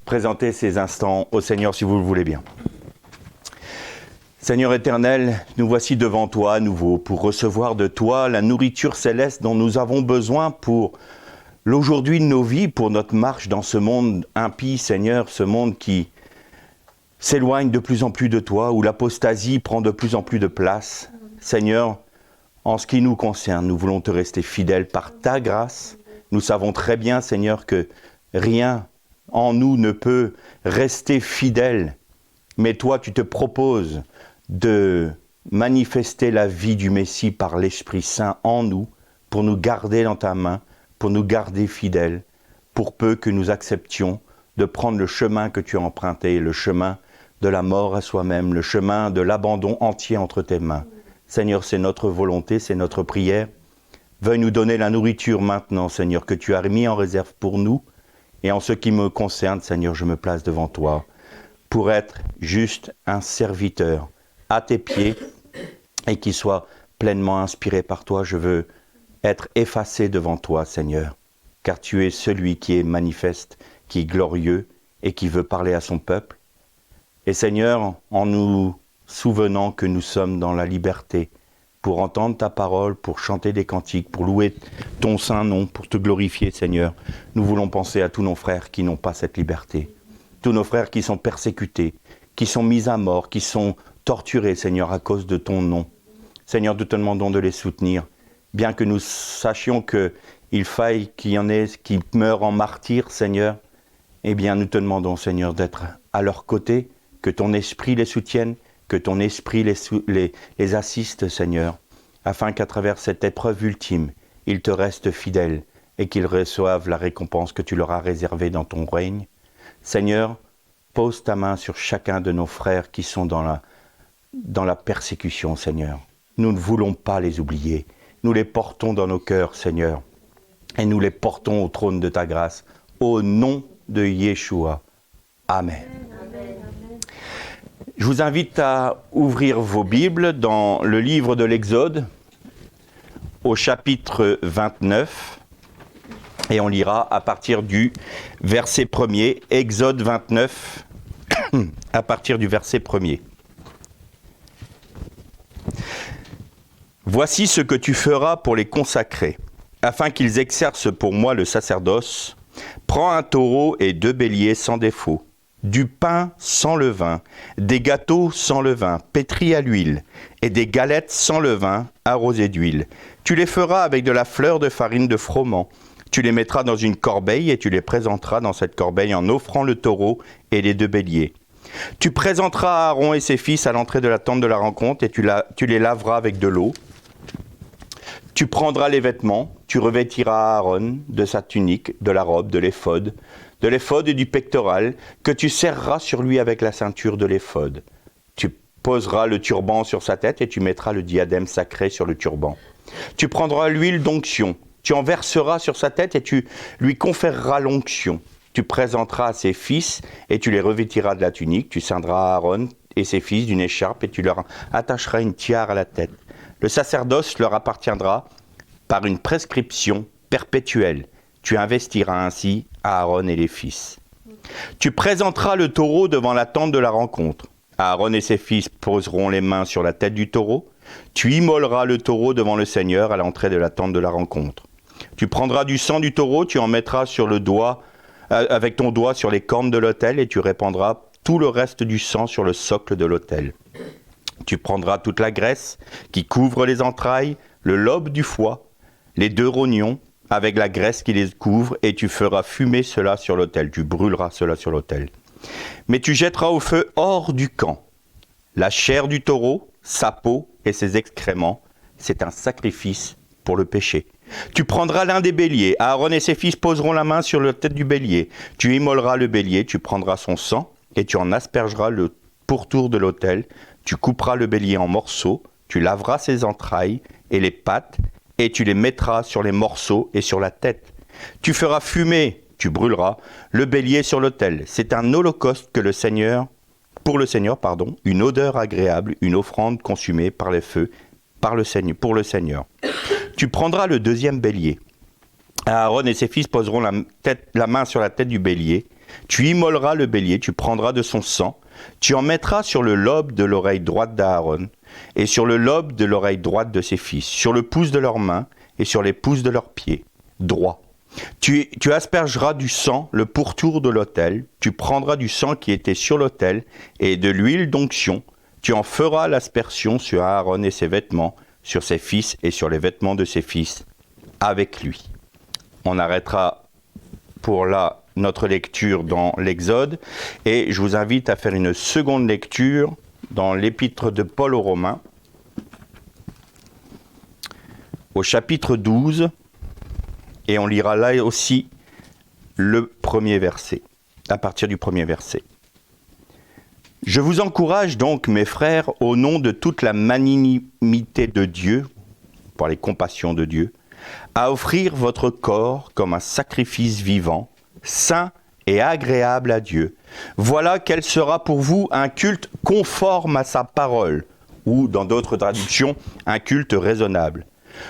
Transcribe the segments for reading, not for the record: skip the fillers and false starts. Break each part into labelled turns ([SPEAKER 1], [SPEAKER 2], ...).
[SPEAKER 1] présenter ces instants au Seigneur si vous le voulez bien. Seigneur éternel, nous voici devant toi à nouveau pour recevoir de toi la nourriture céleste dont nous avons besoin pour l'aujourd'hui de nos vies, pour notre marche dans ce monde impie, Seigneur, ce monde qui s'éloigne de plus en plus de toi, où l'apostasie prend de plus en plus de place. Seigneur, en ce qui nous concerne, nous voulons te rester fidèles par ta grâce. Nous savons très bien, Seigneur, que rien en nous ne peut rester fidèle. Mais toi, tu te proposes de manifester la vie du Messie par l'Esprit Saint en nous, pour nous garder dans ta main, pour nous garder fidèles, pour peu que nous acceptions de prendre le chemin que tu as emprunté, le chemin de la mort à soi-même, le chemin de l'abandon entier entre tes mains. Seigneur, c'est notre volonté, c'est notre prière. Veuille nous donner la nourriture maintenant, Seigneur, que tu as mis en réserve pour nous. Et en ce qui me concerne, Seigneur, je me place devant toi pour être juste un serviteur à tes pieds et qui soit pleinement inspiré par toi. Je veux être effacé devant toi, Seigneur, car tu es celui qui est manifeste, qui est glorieux et qui veut parler à son peuple. Et Seigneur, en nous souvenant que nous sommes dans la liberté, pour entendre ta parole, pour chanter des cantiques, pour louer ton saint nom, pour te glorifier, Seigneur, nous voulons penser à tous nos frères qui n'ont pas cette liberté, tous nos frères qui sont persécutés, qui sont mis à mort, qui sont torturés, Seigneur, à cause de ton nom. Seigneur, nous te demandons de les soutenir, bien que nous sachions qu'il faille qu'il y en ait qui meurent en martyrs, Seigneur. Eh bien, nous te demandons, Seigneur, d'être à leur côté, que ton esprit les soutienne, que ton esprit les assiste, Seigneur, afin qu'à travers cette épreuve ultime, ils te restent fidèles et qu'ils reçoivent la récompense que tu leur as réservée dans ton règne. Seigneur, pose ta main sur chacun de nos frères qui sont dans la persécution, Seigneur. Nous ne voulons pas les oublier. Nous les portons dans nos cœurs, Seigneur, et nous les portons au trône de ta grâce, au nom de Yeshua. Amen. Je vous invite à ouvrir vos Bibles dans le livre de l'Exode, au chapitre 29, et on lira à partir du verset 1er, Exode 29, à partir du verset 1er. Voici ce que tu feras pour les consacrer, afin qu'ils exercent pour moi le sacerdoce. Prends un taureau et 2 béliers sans défaut, du pain sans levain, des gâteaux sans levain, pétris à l'huile, et des galettes sans levain, arrosées d'huile. Tu les feras avec de la fleur de farine de froment. Tu les mettras dans une corbeille et tu les présenteras dans cette corbeille en offrant le taureau et les 2 béliers. Tu présenteras Aaron et ses fils à l'entrée de la tente de la rencontre et tu les laveras avec de l'eau. Tu prendras les vêtements, tu revêtiras Aaron de sa tunique, de la robe, de l'éphod et du pectoral, que tu serreras sur lui avec la ceinture de l'éphod. Tu poseras le turban sur sa tête et tu mettras le diadème sacré sur le turban. Tu prendras l'huile d'onction, tu en verseras sur sa tête et tu lui conféreras l'onction. Tu présenteras ses fils et tu les revêtiras de la tunique, tu ceindras Aaron et ses fils d'une écharpe et tu leur attacheras une tiare à la tête. Le sacerdoce leur appartiendra par une prescription perpétuelle. Tu investiras ainsi Aaron et les fils. Tu présenteras le taureau devant la tente de la rencontre. Aaron et ses fils poseront les mains sur la tête du taureau. Tu immoleras le taureau devant le Seigneur à l'entrée de la tente de la rencontre. Tu prendras du sang du taureau, tu en mettras sur le doigt, avec ton doigt sur les cornes de l'autel et tu répandras tout le reste du sang sur le socle de l'autel. Tu prendras toute la graisse qui couvre les entrailles, le lobe du foie, les 2 rognons, avec la graisse qui les couvre, et tu feras fumer cela sur l'autel. Tu brûleras cela sur l'autel. Mais tu jetteras au feu hors du camp la chair du taureau, sa peau et ses excréments. C'est un sacrifice pour le péché. Tu prendras l'un des béliers. Aaron et ses fils poseront la main sur la tête du bélier. Tu immoleras le bélier, tu prendras son sang, et tu en aspergeras le pourtour de l'autel. Tu couperas le bélier en morceaux, tu laveras ses entrailles et les pattes, et tu les mettras sur les morceaux et sur la tête. Tu feras fumer, tu brûleras, le bélier sur l'autel. C'est un holocauste que pour le Seigneur, une odeur agréable, une offrande consumée par les feux, pour le Seigneur. Tu prendras le 2e bélier. Aaron et ses fils poseront la main sur la tête du bélier. Tu immoleras le bélier, tu prendras de son sang, tu en mettras sur le lobe de l'oreille droite d'Aaron, et sur le lobe de l'oreille droite de ses fils, sur le pouce de leurs mains, et sur les pouces de leurs pieds, droits. Tu aspergeras du sang le pourtour de l'autel, tu prendras du sang qui était sur l'autel, et de l'huile d'onction, tu en feras l'aspersion sur Aaron et ses vêtements, sur ses fils et sur les vêtements de ses fils, avec lui. On arrêtera pour là notre lecture dans l'Exode, et je vous invite à faire une seconde lecture dans l'épître de Paul aux Romains, au chapitre 12, et on lira là aussi le premier verset, à partir du premier verset. Je vous encourage donc, mes frères, au nom de toute la magnanimité de Dieu, par les compassions de Dieu, à offrir votre corps comme un sacrifice vivant, saint et agréable à Dieu. Voilà quel sera pour vous un culte conforme à sa parole, ou dans d'autres traductions, un culte raisonnable.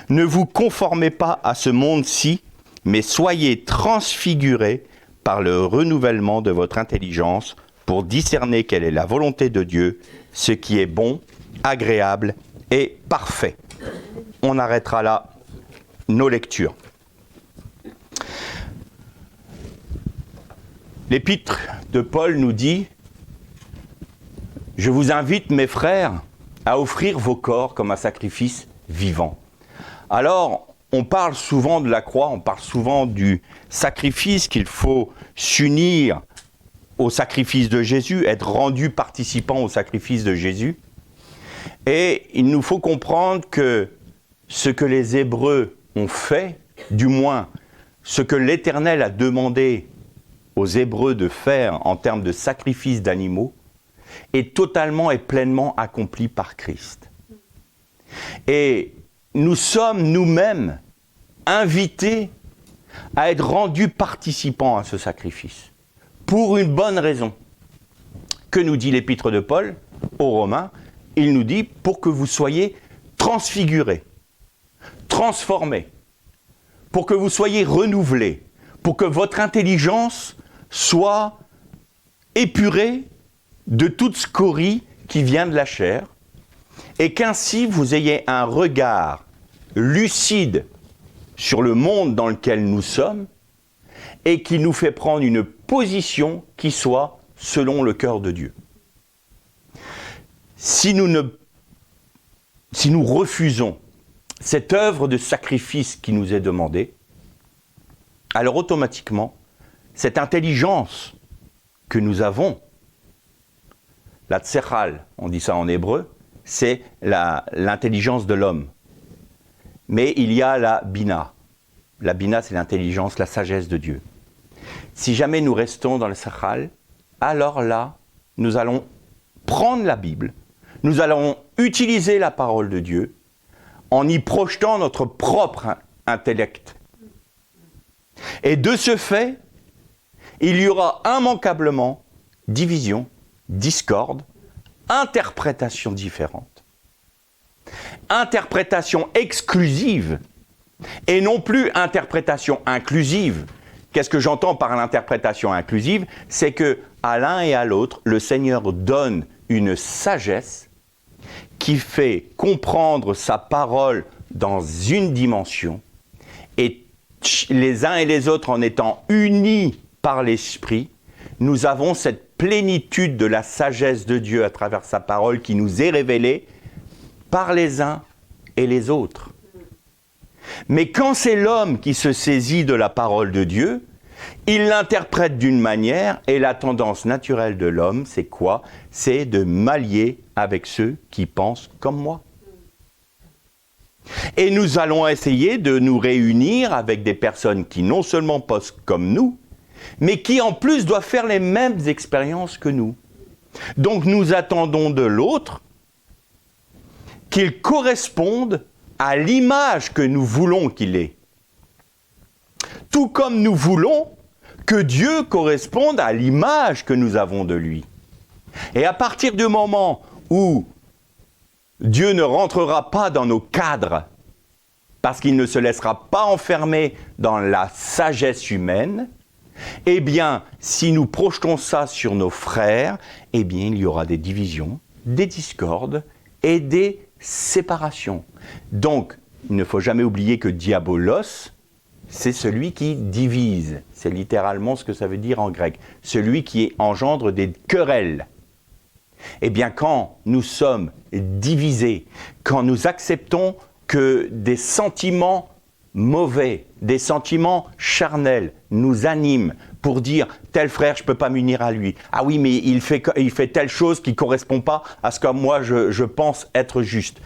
[SPEAKER 1] Ne vous conformez pas à ce monde-ci, mais soyez transfigurés par le renouvellement de votre intelligence pour discerner quelle est la volonté de Dieu, ce qui est bon, agréable et parfait. On arrêtera là nos lectures. L'épître de Paul nous dit « Je vous invite, mes frères, à offrir vos corps comme un sacrifice vivant. » Alors, on parle souvent de la croix, on parle souvent du sacrifice, qu'il faut s'unir au sacrifice de Jésus, être rendu participant au sacrifice de Jésus. Et il nous faut comprendre que ce que les Hébreux ont fait, du moins ce que l'Éternel a demandé aux Hébreux de faire en termes de sacrifice d'animaux, est totalement et pleinement accompli par Christ. Et nous sommes nous-mêmes invités à être rendus participants à ce sacrifice, pour une bonne raison. Que nous dit l'épître de Paul aux Romains? Il nous dit pour que vous soyez transfigurés, transformés, pour que vous soyez renouvelés, pour que votre intelligence soit épurée de toute scorie qui vient de la chair, et qu'ainsi vous ayez un regard lucide sur le monde dans lequel nous sommes, et qui nous fait prendre une position qui soit selon le cœur de Dieu. Si nous refusons cette œuvre de sacrifice qui nous est demandée, alors automatiquement, cette intelligence que nous avons, la tserhal, on dit ça en hébreu, c'est l'intelligence de l'homme. Mais il y a la bina. La bina, c'est l'intelligence, la sagesse de Dieu. Si jamais nous restons dans le tserhal, alors là, nous allons prendre la Bible, nous allons utiliser la parole de Dieu en y projetant notre propre intellect. Et de ce fait, il y aura immanquablement division, discorde, interprétation différente. Interprétation exclusive et non plus interprétation inclusive. Qu'est-ce que j'entends par l'interprétation inclusive? C'est que à l'un et à l'autre, le Seigneur donne une sagesse qui fait comprendre sa parole dans une dimension, et les uns et les autres en étant unis par l'Esprit, nous avons cette plénitude de la sagesse de Dieu à travers sa parole qui nous est révélée par les uns et les autres. Mais quand c'est l'homme qui se saisit de la parole de Dieu, il l'interprète d'une manière, et la tendance naturelle de l'homme, c'est quoi? C'est de m'allier avec ceux qui pensent comme moi. Et nous allons essayer de nous réunir avec des personnes qui non seulement pensent comme nous, mais qui en plus doivent faire les mêmes expériences que nous. Donc nous attendons de l'autre qu'il corresponde à l'image que nous voulons qu'il ait. Tout comme nous voulons que Dieu corresponde à l'image que nous avons de lui. Et à partir du moment où Dieu ne rentrera pas dans nos cadres, parce qu'il ne se laissera pas enfermer dans la sagesse humaine, Eh bien, si nous projetons ça sur nos frères, eh bien, il y aura des divisions, des discordes et des séparations. Donc, il ne faut jamais oublier que diabolos, c'est celui qui divise. C'est littéralement ce que ça veut dire en grec. Celui qui engendre des querelles. Eh bien, quand nous sommes divisés, quand nous acceptons que des sentiments mauvais, des sentiments charnels nous animent pour dire « tel frère, je ne peux pas m'unir à lui. Ah oui, mais il fait telle chose qui ne correspond pas à ce que moi je pense être juste. »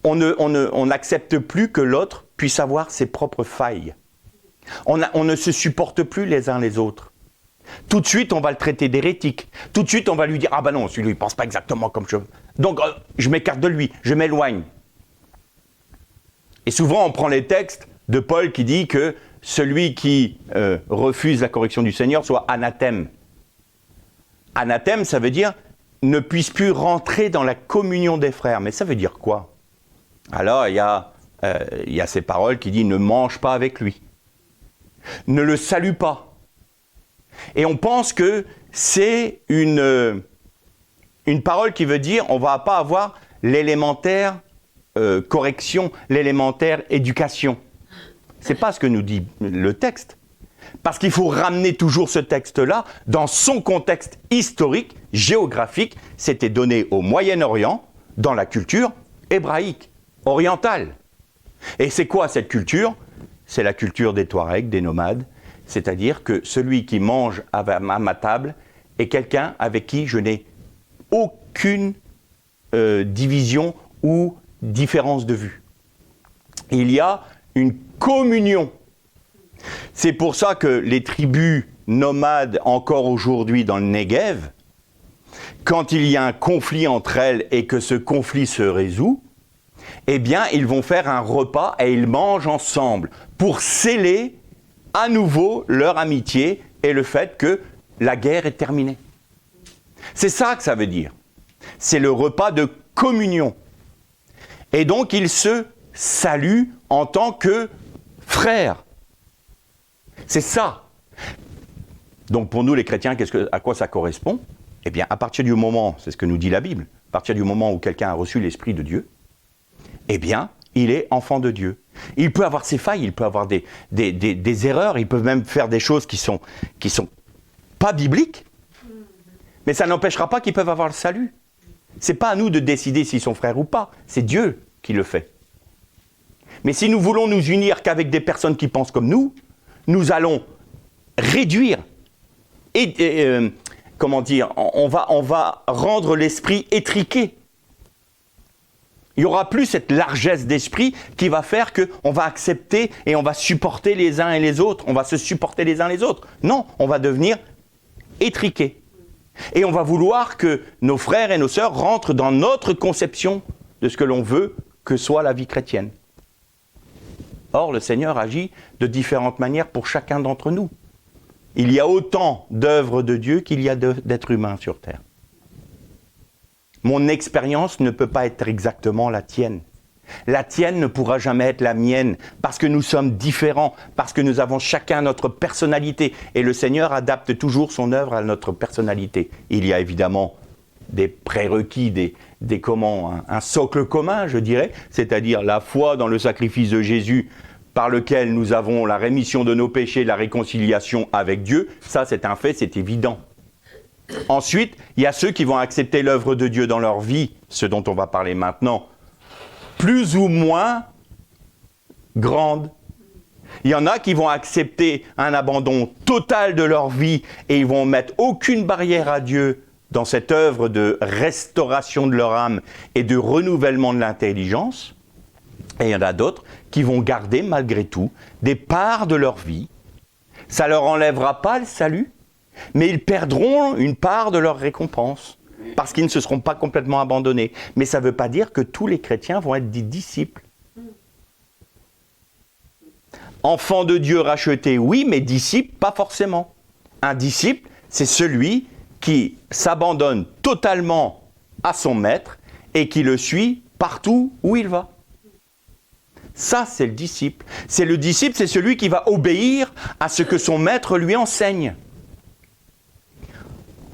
[SPEAKER 1] On n'accepte plus que l'autre puisse avoir ses propres failles. On ne se supporte plus les uns les autres. Tout de suite, on va le traiter d'hérétique. Tout de suite, on va lui dire « Ah ben non, celui-là, il ne pense pas exactement comme je... » Donc, je m'écarte de lui, je m'éloigne. Et souvent, on prend les textes de Paul qui dit que celui qui refuse la correction du Seigneur soit anathème. Anathème, ça veut dire ne puisse plus rentrer dans la communion des frères. Mais ça veut dire quoi? Alors, il y a ces paroles qui disent ne mange pas avec lui. Ne le salue pas. Et on pense que c'est une parole qui veut dire on ne va pas avoir l'élémentaire correction, l'élémentaire éducation. Ce n'est pas ce que nous dit le texte. Parce qu'il faut ramener toujours ce texte-là dans son contexte historique, géographique. C'était donné au Moyen-Orient, dans la culture hébraïque, orientale. Et c'est quoi cette culture? C'est la culture des Touaregs, des nomades. C'est-à-dire que celui qui mange à ma table est quelqu'un avec qui je n'ai aucune division ou différence de vue. Il y a une communion. C'est pour ça que les tribus nomades, encore aujourd'hui dans le Negev, quand il y a un conflit entre elles et que ce conflit se résout, eh bien, ils vont faire un repas et ils mangent ensemble pour sceller à nouveau leur amitié et le fait que la guerre est terminée. C'est ça que ça veut dire. C'est le repas de communion. Et donc, ils se saluent en tant que frères. C'est ça. Donc, pour nous, les chrétiens, à quoi ça correspond? Eh bien, à partir du moment, c'est ce que nous dit la Bible, à partir du moment où quelqu'un a reçu l'Esprit de Dieu, eh bien, il est enfant de Dieu. Il peut avoir ses failles, il peut avoir des erreurs, il peut même faire des choses qui sont pas bibliques, mais ça n'empêchera pas qu'ils peuvent avoir le salut. C'est pas à nous de décider s'ils sont frères ou pas, c'est Dieu qui le fait. Mais si nous voulons nous unir qu'avec des personnes qui pensent comme nous allons réduire comment dire, on va rendre l'esprit étriqué. Il n'y aura plus cette largesse d'esprit qui va faire qu'on va accepter et on va supporter les uns et les autres. On va se supporter les uns les autres. Non, on va devenir étriqué. Et on va vouloir que nos frères et nos sœurs rentrent dans notre conception de ce que l'on veut que soit la vie chrétienne. Or, le Seigneur agit de différentes manières pour chacun d'entre nous. Il y a autant d'œuvres de Dieu qu'il y a d'êtres humains sur terre. Mon expérience ne peut pas être exactement la tienne. La tienne ne pourra jamais être la mienne, parce que nous sommes différents, parce que nous avons chacun notre personnalité. Et le Seigneur adapte toujours son œuvre à notre personnalité. Il y a évidemment des prérequis, un socle commun, je dirais, c'est-à-dire la foi dans le sacrifice de Jésus, par lequel nous avons la rémission de nos péchés, la réconciliation avec Dieu. Ça, c'est un fait, c'est évident. Ensuite, il y a ceux qui vont accepter l'œuvre de Dieu dans leur vie, ce dont on va parler maintenant, plus ou moins grande. Il y en a qui vont accepter un abandon total de leur vie et ils vont mettre aucune barrière à Dieu dans cette œuvre de restauration de leur âme et de renouvellement de l'intelligence. Et il y en a d'autres qui vont garder malgré tout des parts de leur vie. Ça ne leur enlèvera pas le salut, mais ils perdront une part de leur récompense, parce qu'ils ne se seront pas complètement abandonnés. Mais ça ne veut pas dire que tous les chrétiens vont être des disciples. Enfants de Dieu rachetés, oui, mais disciples, pas forcément. Un disciple, c'est celui qui s'abandonne totalement à son maître et qui le suit partout où il va. Ça, c'est le disciple. C'est le disciple, c'est celui qui va obéir à ce que son maître lui enseigne.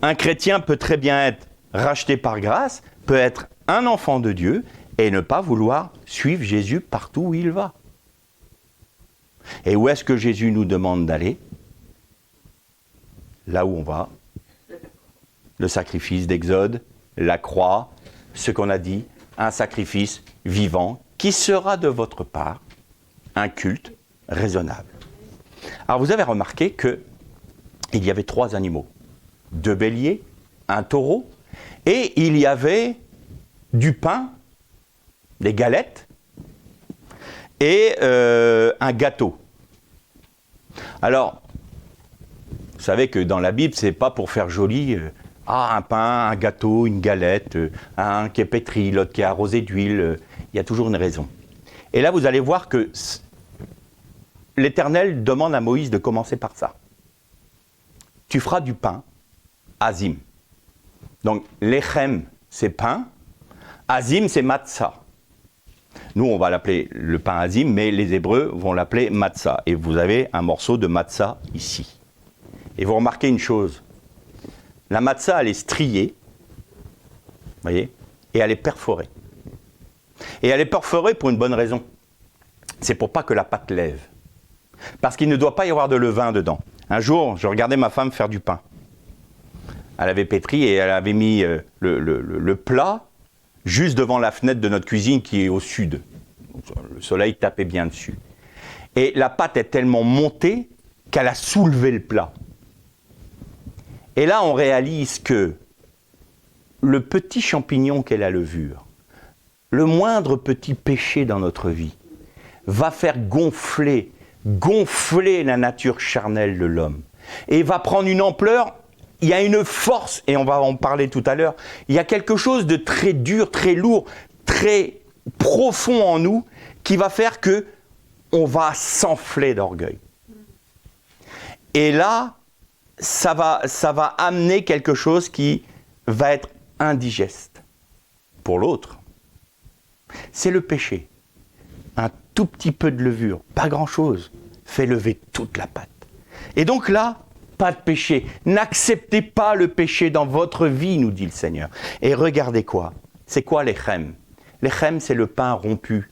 [SPEAKER 1] Un chrétien peut très bien être racheté par grâce, peut être un enfant de Dieu et ne pas vouloir suivre Jésus partout où il va. Et où est-ce que Jésus nous demande d'aller? Là où on va. Le sacrifice d'Exode, la croix, ce qu'on a dit, un sacrifice vivant qui sera de votre part un culte raisonnable. Alors vous avez remarqué qu'il y avait 3 animaux, 2 béliers, un taureau, et il y avait du pain, des galettes, et un gâteau. Alors, vous savez que dans la Bible, c'est pas pour faire joli, un pain, un gâteau, une galette, un qui est pétri, l'autre qui est arrosé d'huile, il y a toujours une raison. Et là, vous allez voir que l'Éternel demande à Moïse de commencer par ça. Tu feras du pain, azim. Donc, lechem, c'est pain, azim, c'est matzah. Nous, on va l'appeler le pain azim, mais les Hébreux vont l'appeler matzah. Et vous avez un morceau de matzah ici. Et vous remarquez une chose. La matzah, elle est striée, voyez, et elle est perforée. Et elle est perforée pour une bonne raison. C'est pour pas que la pâte lève. Parce qu'il ne doit pas y avoir de levain dedans. Un jour, je regardais ma femme faire du pain. Elle avait pétri et elle avait mis le plat juste devant la fenêtre de notre cuisine qui est au sud. Le soleil tapait bien dessus. Et la pâte est tellement montée qu'elle a soulevé le plat. Et là, on réalise que le petit champignon qu'est la levure, le moindre petit péché dans notre vie, va faire gonfler la nature charnelle de l'homme. Et va prendre une ampleur, il y a une force, et on va en parler tout à l'heure, il y a quelque chose de très dur, très lourd, très profond en nous, qui va faire que on va s'enfler d'orgueil. Et là, ça va amener quelque chose qui va être indigeste pour l'autre. C'est le péché. Un tout petit peu de levure, pas grand-chose, fait lever toute la pâte. Et donc là, pas de péché. N'acceptez pas le péché dans votre vie, nous dit le Seigneur. Et regardez quoi? C'est quoi l'Echem? L'Echem, c'est le pain rompu.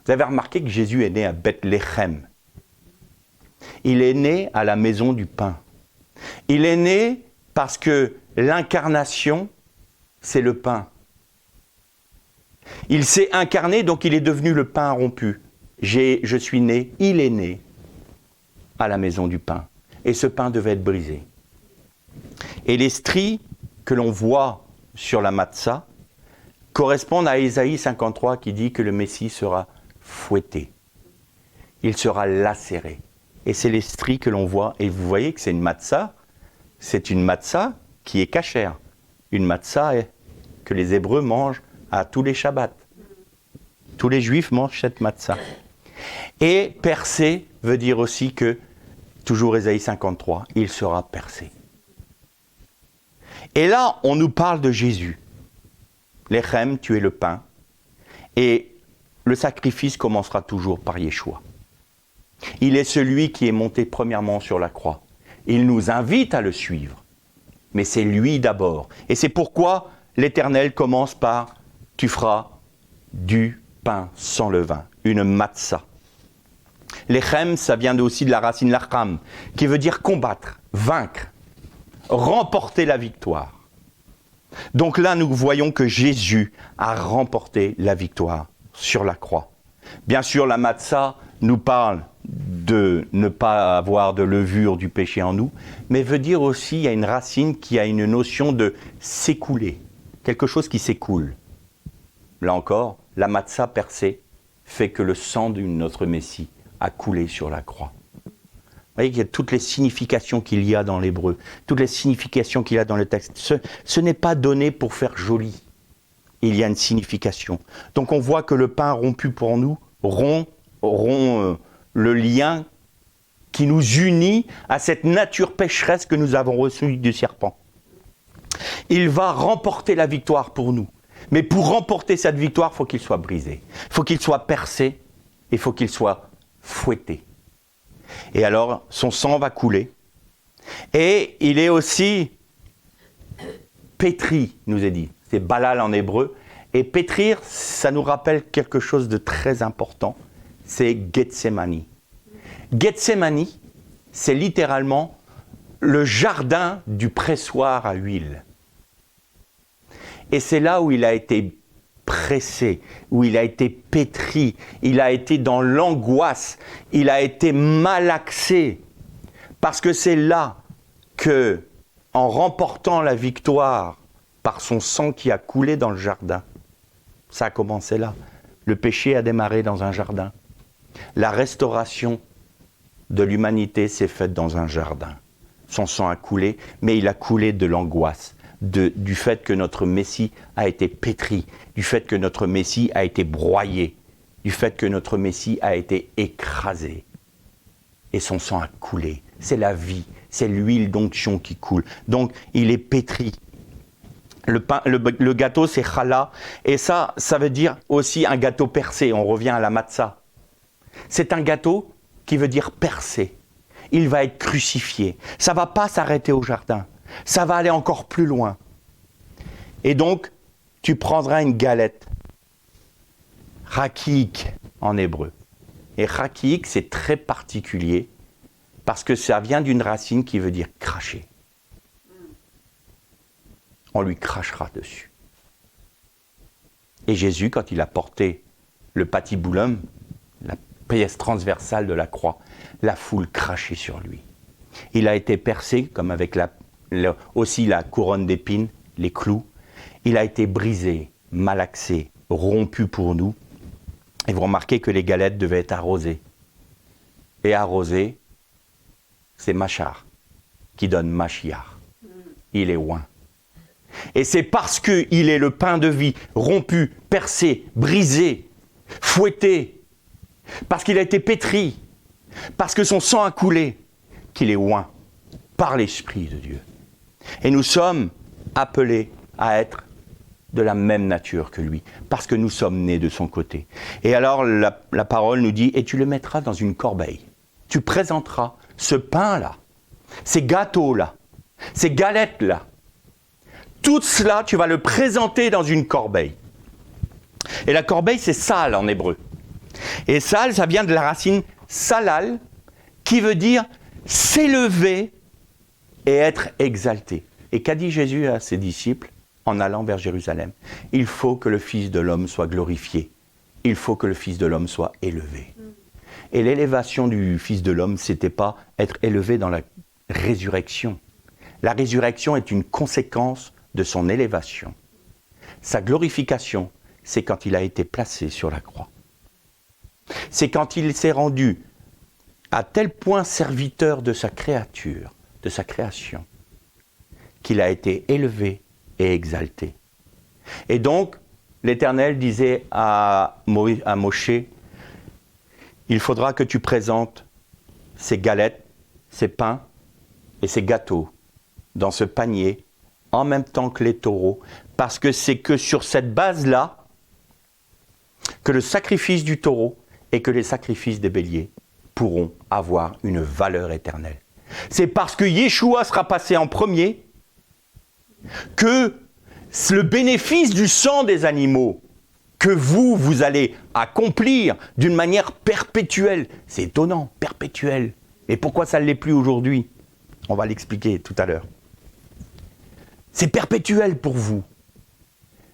[SPEAKER 1] Vous avez remarqué que Jésus est né à Bethléem. Il est né à la maison du pain. Il est né parce que l'incarnation, c'est le pain. Il s'est incarné, donc il est devenu le pain rompu. Je suis né, il est né à la maison du pain. Et ce pain devait être brisé. Et les stries que l'on voit sur la matzah correspondent à Ésaïe 53 qui dit que le Messie sera fouetté. Il sera lacéré. Et c'est les stries que l'on voit. Et vous voyez que c'est une matzah qui est cachère. Une matzah que les Hébreux mangent à tous les Shabbats. Tous les Juifs mangent cette matzah. Et percé veut dire aussi que, toujours Ésaïe 53, il sera percé. Et là, on nous parle de Jésus. L'Echem, tu es le pain. Et le sacrifice commencera toujours par Yeshua. Il est celui qui est monté premièrement sur la croix. Il nous invite à le suivre. Mais c'est lui d'abord. Et c'est pourquoi l'Éternel commence par « Tu feras du pain sans levain », une matzah. L'Echem, ça vient aussi de la racine lacham, qui veut dire combattre, vaincre, remporter la victoire. Donc là, nous voyons que Jésus a remporté la victoire sur la croix. Bien sûr, la matzah nous parle de ne pas avoir de levure du péché en nous, mais veut dire aussi, il y a une racine qui a une notion de s'écouler, quelque chose qui s'écoule. Là encore, la matzah percée fait que le sang de notre Messie a coulé sur la croix. Vous voyez qu'il y a toutes les significations qu'il y a dans l'hébreu, toutes les significations qu'il y a dans le texte. Ce n'est pas donné pour faire joli. Il y a une signification. Donc on voit que le pain rompu pour nous rompt le lien qui nous unit à cette nature pécheresse que nous avons reçue du serpent. Il va remporter la victoire pour nous. Mais pour remporter cette victoire, il faut qu'il soit brisé. Il faut qu'il soit percé. il faut qu'il soit fouetté. Et alors, son sang va couler. Et il est aussi pétri, nous est dit. C'est balal en hébreu. Et pétrir, ça nous rappelle quelque chose de très important. C'est Gethsémani. Gethsémani, c'est littéralement le jardin du pressoir à huile. Et c'est là où il a été pressé, où il a été pétri, il a été dans l'angoisse, il a été malaxé. Parce que c'est là que, en remportant la victoire par son sang qui a coulé dans le jardin, ça a commencé là. Le péché a démarré dans un jardin. La restauration de l'humanité s'est faite dans un jardin. Son sang a coulé, mais il a coulé de l'angoisse, du fait que notre Messie a été pétri, du fait que notre Messie a été broyé, du fait que notre Messie a été écrasé. Et son sang a coulé. C'est la vie, c'est l'huile d'onction qui coule. Donc, il est pétri. Le gâteau, c'est challah. Et ça veut dire aussi un gâteau percé. On revient à la matzah. C'est un gâteau qui veut dire percé. Il va être crucifié. Ça ne va pas s'arrêter au jardin. Ça va aller encore plus loin. Et donc, tu prendras une galette. Rakik en hébreu. Et rakik, c'est très particulier parce que ça vient d'une racine qui veut dire cracher. On lui crachera dessus. Et Jésus, quand il a porté le patibulum, la pièce transversale de la croix, la foule crachait sur lui. Il a été percé, comme avec aussi la couronne d'épines, les clous. Il a été brisé, malaxé, rompu pour nous. Et vous remarquez que les galettes devaient être arrosées. Et arrosées, c'est Machar, qui donne Machiar. Il est oint. Et c'est parce qu'il est le pain de vie, rompu, percé, brisé, fouetté, parce qu'il a été pétri, parce que son sang a coulé, qu'il est oint par l'Esprit de Dieu. Et nous sommes appelés à être de la même nature que lui, parce que nous sommes nés de son côté. Et alors la parole nous dit, et tu le mettras dans une corbeille. Tu présenteras ce pain-là, ces gâteaux-là, ces galettes-là. Tout cela, tu vas le présenter dans une corbeille. Et la corbeille, c'est sal en hébreu. Et sal, ça vient de la racine salal, qui veut dire s'élever et être exalté. Et qu'a dit Jésus à ses disciples en allant vers Jérusalem? Il faut que le Fils de l'homme soit glorifié. Il faut que le Fils de l'homme soit élevé. Et l'élévation du Fils de l'homme, c'était pas être élevé dans la résurrection. La résurrection est une conséquence de son élévation. Sa glorification, c'est quand il a été placé sur la croix. C'est quand il s'est rendu à tel point serviteur de sa créature, de sa création, qu'il a été élevé et exalté. Et donc, l'Éternel disait à Moshe, il faudra que tu présentes ces galettes, ces pains et ces gâteaux dans ce panier en même temps que les taureaux, parce que c'est que sur cette base-là que le sacrifice du taureau et que les sacrifices des béliers pourront avoir une valeur éternelle. C'est parce que Yeshua sera passé en premier que le bénéfice du sang des animaux que vous allez accomplir d'une manière perpétuelle. C'est étonnant, perpétuelle. Et pourquoi ça ne l'est plus aujourd'hui? On va l'expliquer tout à l'heure. C'est perpétuel pour vous.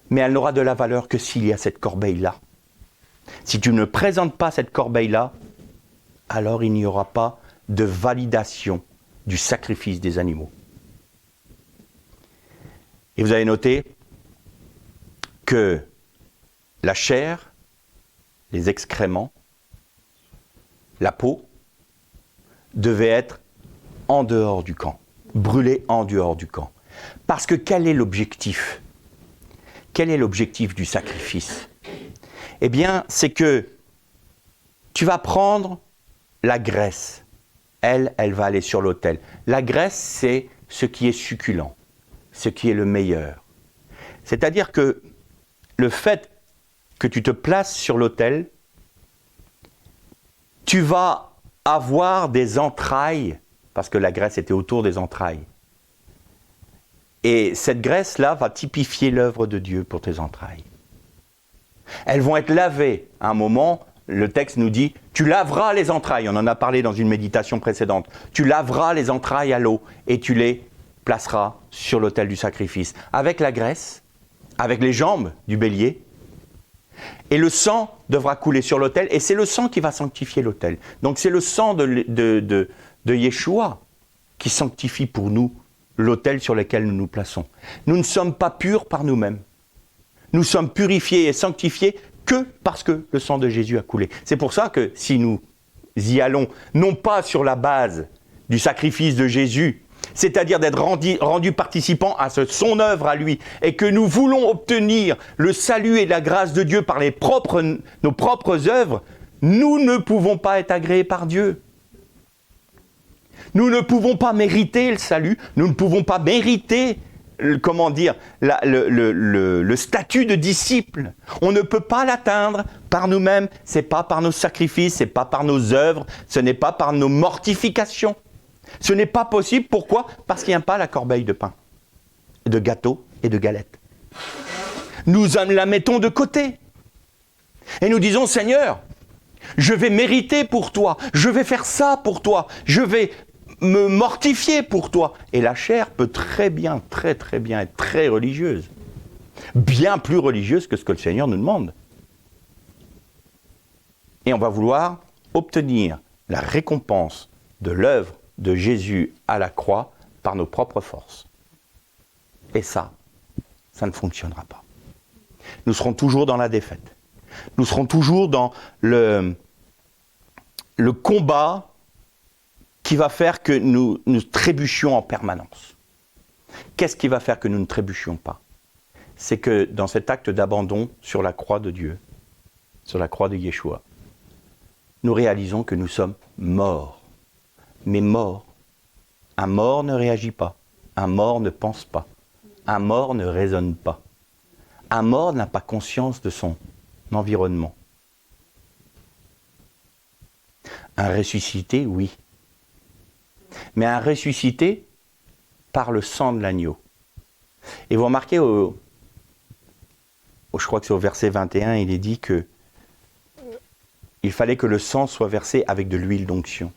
[SPEAKER 1] Mais elle n'aura de la valeur que s'il y a cette corbeille-là. Si tu ne présentes pas cette corbeille-là, alors il n'y aura pas de validation du sacrifice des animaux. Et vous avez noté que la chair, les excréments, la peau, devaient être en dehors du camp, brûlés en dehors du camp. Parce que quel est l'objectif? Quel est l'objectif du sacrifice? Eh bien, c'est que tu vas prendre la graisse. Elle va aller sur l'autel. La graisse, c'est ce qui est succulent, ce qui est le meilleur. C'est-à-dire que le fait que tu te places sur l'autel tu vas avoir des entrailles, parce que la graisse était autour des entrailles. Et cette graisse-là va typifier l'œuvre de Dieu pour tes entrailles. Elles vont être lavées. À un moment, le texte nous dit, tu laveras les entrailles. On en a parlé dans une méditation précédente. Tu laveras les entrailles à l'eau et tu les placeras sur l'autel du sacrifice. Avec la graisse, avec les jambes du bélier. Et le sang devra couler sur l'autel. Et c'est le sang qui va sanctifier l'autel. Donc c'est le sang de Yeshua qui sanctifie pour nous l'autel sur lequel nous nous plaçons. Nous ne sommes pas purs par nous-mêmes. Nous sommes purifiés et sanctifiés que parce que le sang de Jésus a coulé. C'est pour ça que si nous y allons, non pas sur la base du sacrifice de Jésus, c'est-à-dire d'être rendu participant à son œuvre à lui, et que nous voulons obtenir le salut et la grâce de Dieu par nos propres œuvres, nous ne pouvons pas être agréés par Dieu. Nous ne pouvons pas mériter le salut, nous ne pouvons pas mériter le statut de disciple. On ne peut pas l'atteindre par nous-mêmes. Ce n'est pas par nos sacrifices, ce n'est pas par nos œuvres, ce n'est pas par nos mortifications. Ce n'est pas possible. Pourquoi ? Parce qu'il n'y a pas la corbeille de pain, de gâteaux et de galettes. Nous la mettons de côté. Et nous disons, Seigneur, je vais mériter pour toi, je vais faire ça pour toi, je vais me mortifier pour toi. Et la chair peut très bien être très religieuse. Bien plus religieuse que ce que le Seigneur nous demande. Et on va vouloir obtenir la récompense de l'œuvre de Jésus à la croix par nos propres forces. Et ça ne fonctionnera pas. Nous serons toujours dans la défaite. Nous serons toujours dans le combat qui va faire que nous trébuchions en permanence. Qu'est-ce qui va faire que nous ne trébuchions pas ? C'est que dans cet acte d'abandon sur la croix de Dieu, sur la croix de Yeshua, nous réalisons que nous sommes morts. Mais morts. Un mort ne réagit pas. Un mort ne pense pas. Un mort ne raisonne pas. Un mort n'a pas conscience de son environnement. Un ressuscité, oui. Mais un ressuscité par le sang de l'agneau. Et vous remarquez, je crois que c'est au verset 21, il est dit que il fallait que le sang soit versé avec de l'huile d'onction.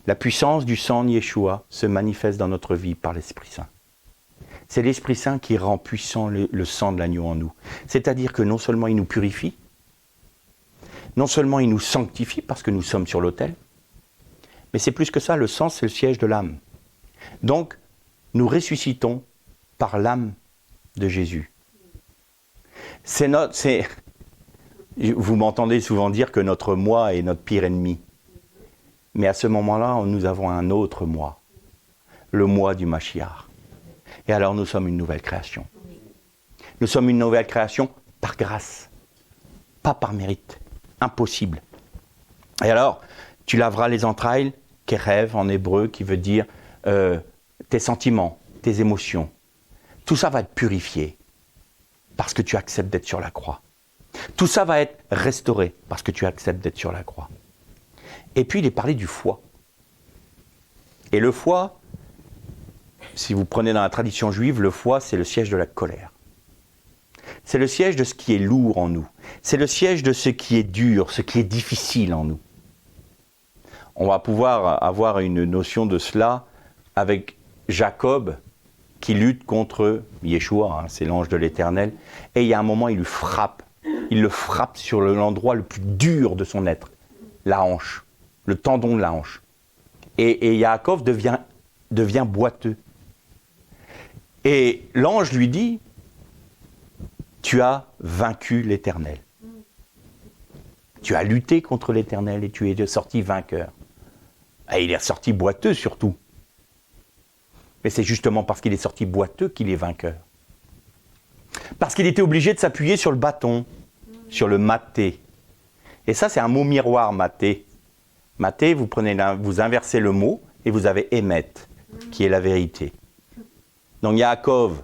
[SPEAKER 1] La puissance du sang de Yeshua se manifeste dans notre vie par l'Esprit Saint. C'est l'Esprit Saint qui rend puissant le sang de l'agneau en nous. C'est-à-dire que non seulement il nous purifie, non seulement il nous sanctifie parce que nous sommes sur l'autel, mais c'est plus que ça, le sang c'est le siège de l'âme. Donc, nous ressuscitons par l'âme de Jésus. Vous m'entendez souvent dire que notre moi est notre pire ennemi. Mais à ce moment-là, nous avons un autre moi, le moi du Mashiach. Et alors nous sommes une nouvelle création. Nous sommes une nouvelle création par grâce, pas par mérite. Impossible. Et alors, tu laveras les entrailles, kérev en hébreu, qui veut dire tes sentiments, tes émotions. Tout ça va être purifié parce que tu acceptes d'être sur la croix. Tout ça va être restauré parce que tu acceptes d'être sur la croix. Et puis il est parlé du foie. Et le foie, si vous prenez dans la tradition juive, le foie c'est le siège de la colère. C'est le siège de ce qui est lourd en nous. C'est le siège de ce qui est dur, ce qui est difficile en nous. On va pouvoir avoir une notion de cela avec Jacob qui lutte contre Yeshua, c'est l'ange de l'Éternel. Et il y a un moment, il le frappe sur l'endroit le plus dur de son être, la hanche, le tendon de la hanche. Et Yaakov devient boiteux. Et l'ange lui dit, tu as vaincu l'Éternel. Tu as lutté contre l'Éternel et tu es sorti vainqueur. Et il est sorti boiteux surtout. Mais c'est justement parce qu'il est sorti boiteux qu'il est vainqueur. Parce qu'il était obligé de s'appuyer sur le bâton, sur le maté. Et ça, c'est un mot miroir, maté. Maté, vous inversez le mot et vous avez émet, qui est la vérité. Donc Yaakov,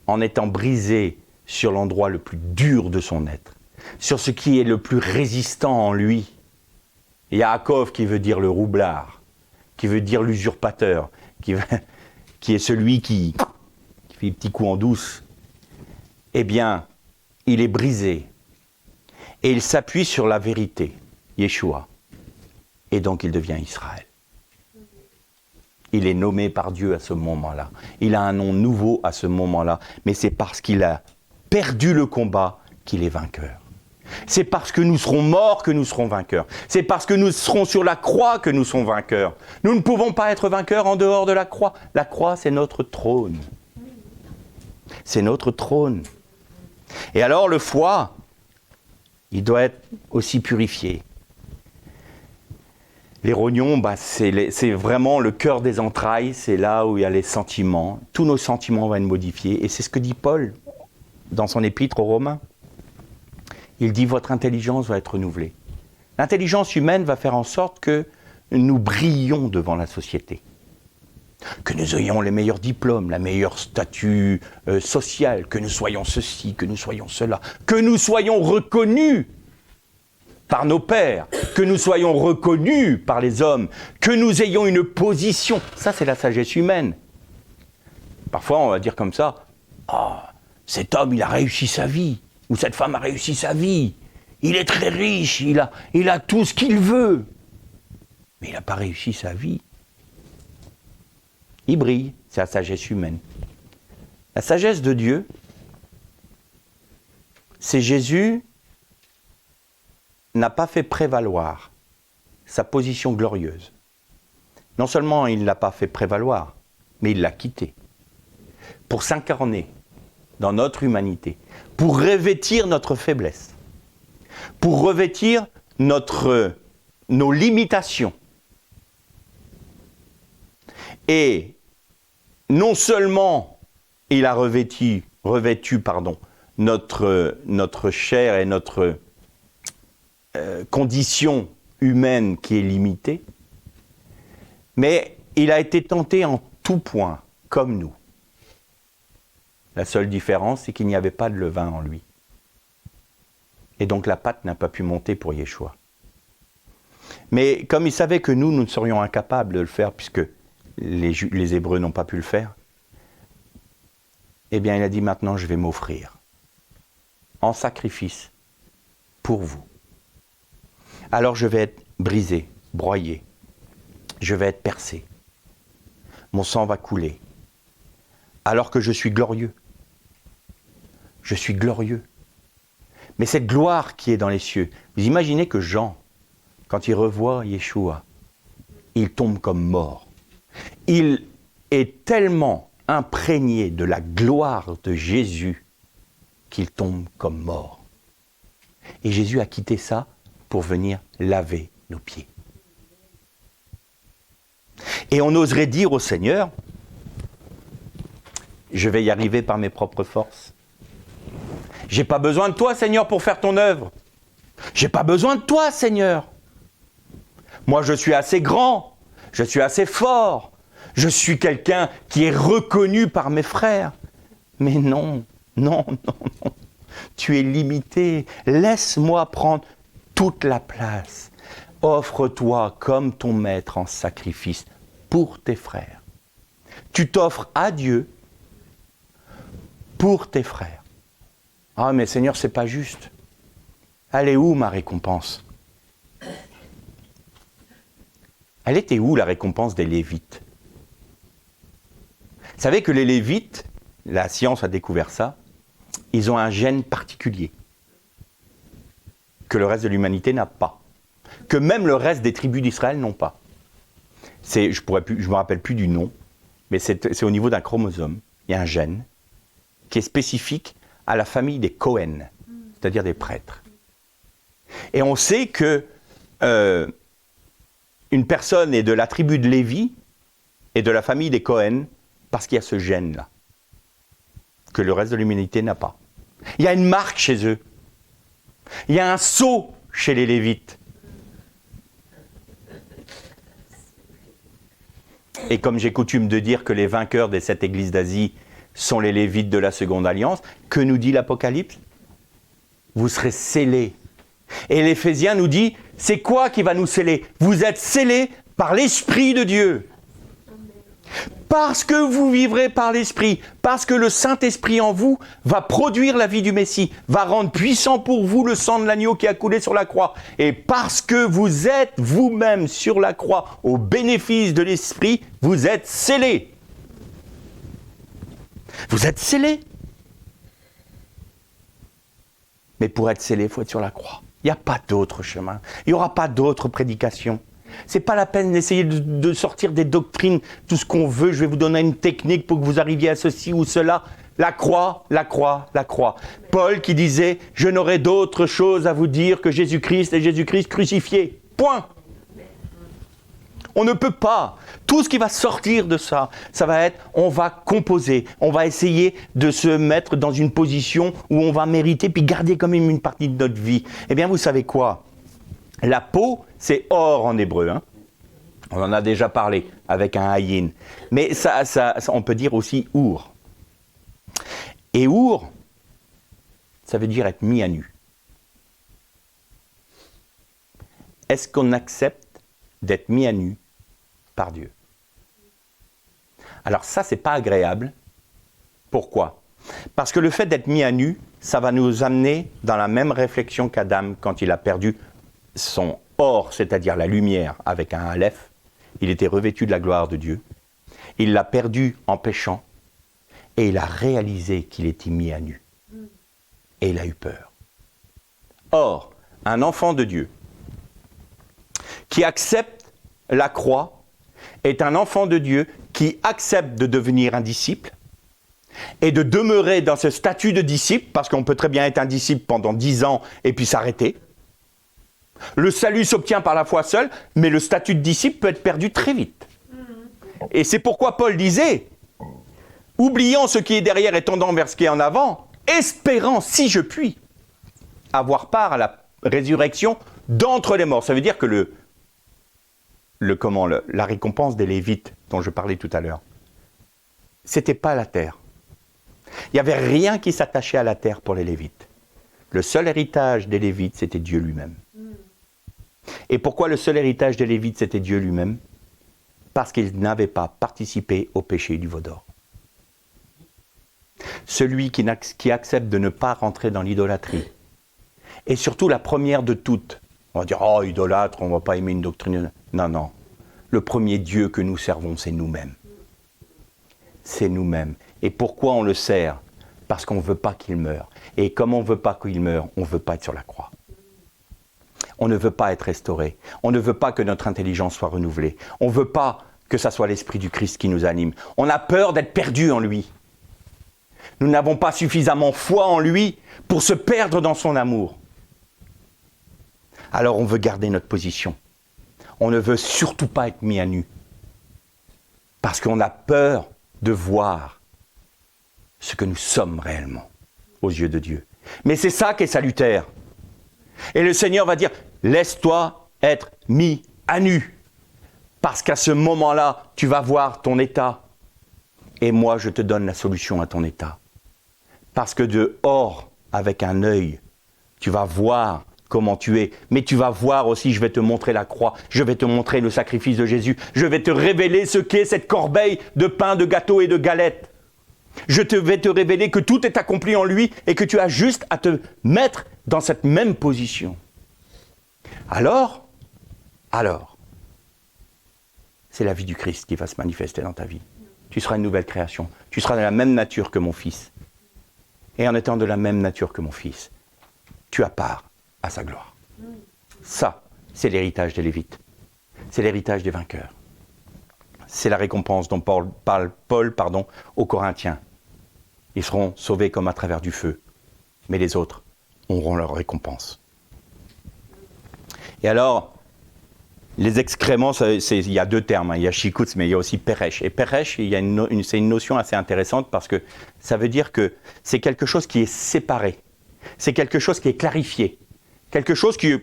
[SPEAKER 1] en étant brisé sur l'endroit le plus dur de son être, sur ce qui est le plus résistant en lui, Yaakov qui veut dire le roublard, qui veut dire l'usurpateur, qui est celui qui fait des petits coups en douce, eh bien, il est brisé. Et il s'appuie sur la vérité, Yeshua. Et donc il devient Israël. Il est nommé par Dieu à ce moment-là. Il a un nom nouveau à ce moment-là. Mais c'est parce qu'il a perdu le combat qu'il est vainqueur. C'est parce que nous serons morts que nous serons vainqueurs. C'est parce que nous serons sur la croix que nous serons vainqueurs. Nous ne pouvons pas être vainqueurs en dehors de la croix. La croix, c'est notre trône. C'est notre trône. Et alors le foie, il doit être aussi purifié. Les rognons, c'est vraiment le cœur des entrailles, c'est là où il y a les sentiments. Tous nos sentiments vont être modifiés. Et c'est ce que dit Paul dans son épître aux Romains. Il dit, votre intelligence va être renouvelée. L'intelligence humaine va faire en sorte que nous brillions devant la société. Que nous ayons les meilleurs diplômes, la meilleure statut social, que nous soyons ceci, que nous soyons cela, que nous soyons reconnus par nos pères, que nous soyons reconnus par les hommes, que nous ayons une position. Ça, c'est la sagesse humaine. Parfois, on va dire comme ça, « Ah, cet homme, il a réussi sa vie. » Ou « Cette femme a réussi sa vie. Il est très riche, il a tout ce qu'il veut. » Mais il n'a pas réussi sa vie. Il brille, c'est la sagesse humaine. La sagesse de Dieu, c'est Jésus n'a pas fait prévaloir sa position glorieuse. Non seulement il ne l'a pas fait prévaloir, mais il l'a quitté pour s'incarner dans notre humanité, pour revêtir notre faiblesse, pour revêtir nos limitations. Et non seulement il a revêtu notre chair et notre condition humaine qui est limitée, mais il a été tenté en tout point, comme nous. La seule différence, c'est qu'il n'y avait pas de levain en lui. Et donc la pâte n'a pas pu monter pour Yeshua. Mais comme il savait que nous ne serions incapables de le faire, puisque les Hébreux n'ont pas pu le faire, eh bien il a dit, maintenant je vais m'offrir en sacrifice pour vous. Alors je vais être brisé, broyé, je vais être percé, mon sang va couler, alors que je suis glorieux. Je suis glorieux. Mais cette gloire qui est dans les cieux, vous imaginez que Jean, quand il revoit Yeshua, il tombe comme mort. Il est tellement imprégné de la gloire de Jésus qu'il tombe comme mort. Et Jésus a quitté ça pour venir laver nos pieds. Et on oserait dire au Seigneur, je vais y arriver par mes propres forces. J'ai pas besoin de toi, Seigneur, pour faire ton œuvre. J'ai pas besoin de toi, Seigneur. Moi, je suis assez grand, je suis assez fort, je suis quelqu'un qui est reconnu par mes frères. Mais non, non, non, non. Tu es limité. Laisse-moi prendre toute la place. Offre-toi comme ton maître en sacrifice pour tes frères. Tu t'offres à Dieu pour tes frères. Ah mais Seigneur, c'est pas juste. Elle est où ma récompense? Elle était où la récompense des Lévites? Vous savez que les Lévites, la science a découvert ça, ils ont un gène particulier que le reste de l'humanité n'a pas, que même le reste des tribus d'Israël n'ont pas. Je ne me rappelle plus du nom, mais c'est au niveau d'un chromosome. Il y a un gène qui est spécifique à la famille des Cohen, c'est-à-dire des prêtres. Et on sait que une personne est de la tribu de Lévi et de la famille des Cohen parce qu'il y a ce gène-là, que le reste de l'humanité n'a pas. Il y a une marque chez eux. Il y a un sceau chez les Lévites. Et comme j'ai coutume de dire que les vainqueurs des 7 églises d'Asie sont les Lévites de la Seconde Alliance, que nous dit l'Apocalypse? Vous serez scellés Et l'Éphésiens nous dit, c'est quoi qui va nous sceller? Vous êtes scellés par l'Esprit de Dieu. Parce que vous vivrez par l'Esprit, parce que le Saint-Esprit en vous va produire la vie du Messie, va rendre puissant pour vous le sang de l'agneau qui a coulé sur la croix. Et parce que vous êtes vous-même sur la croix au bénéfice de l'Esprit, vous êtes scellés. Vous êtes scellés. Mais pour être scellé, il faut être sur la croix. Il n'y a pas d'autre chemin. Il n'y aura pas d'autre prédication. C'est pas la peine d'essayer de sortir des doctrines, tout ce qu'on veut. Je vais vous donner une technique pour que vous arriviez à ceci ou cela. La croix, la croix, la croix. Paul qui disait, je n'aurai d'autre chose à vous dire que Jésus-Christ et Jésus-Christ crucifié. Point. On ne peut pas. Tout ce qui va sortir de ça, ça va être, on va composer, on va essayer de se mettre dans une position où on va mériter, puis garder quand même une partie de notre vie. Eh bien, vous savez quoi? La peau, c'est or en hébreu. Hein? On en a déjà parlé avec un haïn. Mais ça, on peut dire aussi our. Et our, ça veut dire être mis à nu. Est-ce qu'on accepte d'être mis à nu par Dieu? Alors ça, c'est pas agréable. Pourquoi? Parce que le fait d'être mis à nu, ça va nous amener dans la même réflexion qu'Adam quand il a perdu son or, c'est-à-dire la lumière avec un aleph. Il était revêtu de la gloire de Dieu. Il l'a perdu en péchant et il a réalisé qu'il était mis à nu. Et il a eu peur. Or, un enfant de Dieu qui accepte la croix est un enfant de Dieu qui accepte de devenir un disciple et de demeurer dans ce statut de disciple, parce qu'on peut très bien être un disciple pendant 10 ans et puis s'arrêter. Le salut s'obtient par la foi seule, mais le statut de disciple peut être perdu très vite. Et c'est pourquoi Paul disait, oubliant ce qui est derrière et tendant vers ce qui est en avant, espérant, si je puis, avoir part à la résurrection d'entre les morts. Ça veut dire que la récompense des Lévites, dont je parlais tout à l'heure, c'était pas la terre. Il n'y avait rien qui s'attachait à la terre pour les Lévites. Le seul héritage des Lévites, c'était Dieu lui-même. Et pourquoi le seul héritage des Lévites, c'était Dieu lui-même? Parce qu'ils n'avaient pas participé au péché du veau d'or. Celui qui accepte de ne pas rentrer dans l'idolâtrie, et surtout la première de toutes, on va dire, oh, idolâtre, on ne va pas aimer une doctrine. Non, non. Le premier Dieu que nous servons, c'est nous-mêmes. C'est nous-mêmes. Et pourquoi on le sert? Parce qu'on ne veut pas qu'il meure. Et comme on ne veut pas qu'il meure, on ne veut pas être sur la croix. On ne veut pas être restauré. On ne veut pas que notre intelligence soit renouvelée. On ne veut pas que ça soit l'Esprit du Christ qui nous anime. On a peur d'être perdu en lui. Nous n'avons pas suffisamment foi en lui pour se perdre dans son amour. Alors on veut garder notre position. On ne veut surtout pas être mis à nu. Parce qu'on a peur de voir ce que nous sommes réellement aux yeux de Dieu. Mais c'est ça qui est salutaire. Et le Seigneur va dire, laisse-toi être mis à nu. Parce qu'à ce moment-là, tu vas voir ton état. Et moi, je te donne la solution à ton état. Parce que dehors, avec un œil, tu vas voir comment tu es. Mais tu vas voir aussi, je vais te montrer la croix. Je vais te montrer le sacrifice de Jésus. Je vais te révéler ce qu'est cette corbeille de pain, de gâteau et de galettes. Je vais te révéler que tout est accompli en lui et que tu as juste à te mettre dans cette même position. Alors, c'est la vie du Christ qui va se manifester dans ta vie. Tu seras une nouvelle création. Tu seras de la même nature que mon Fils. Et en étant de la même nature que mon Fils, tu as part à sa gloire. Ça, c'est l'héritage des Lévites. C'est l'héritage des vainqueurs. C'est la récompense dont parle Paul aux Corinthiens. Ils seront sauvés comme à travers du feu. Mais les autres auront leur récompense. Et alors, les excréments, il y a 2 termes. Il y a shikutz, mais il y a aussi peresh. Et peresh, c'est une notion assez intéressante parce que ça veut dire que c'est quelque chose qui est séparé. C'est quelque chose qui est clarifié. Quelque chose qui...